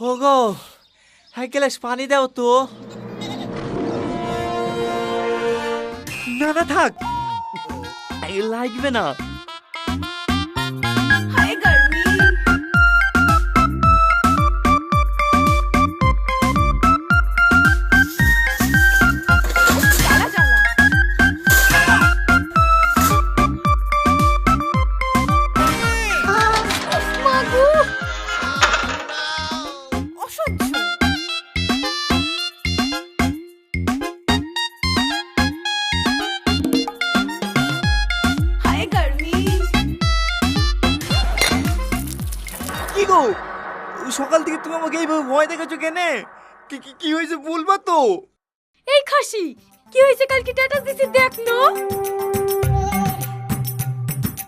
ওগো, এক গ্লাস পানি দাও তো। না না থাক, লাগবে না। हाय गर्मी জ্বালা জ্বালা মাগো অসহ্য हाय गर्मी কি গো, সকাল থেকে তুমি আমাকে এইভাবে ভয় দেখাচ্ছ কেনে? কি কি কি হয়েছে বলবা তো? এই খাসি কি হয়েছে? কালকে স্ট্যাটাস দিছি দেখ না।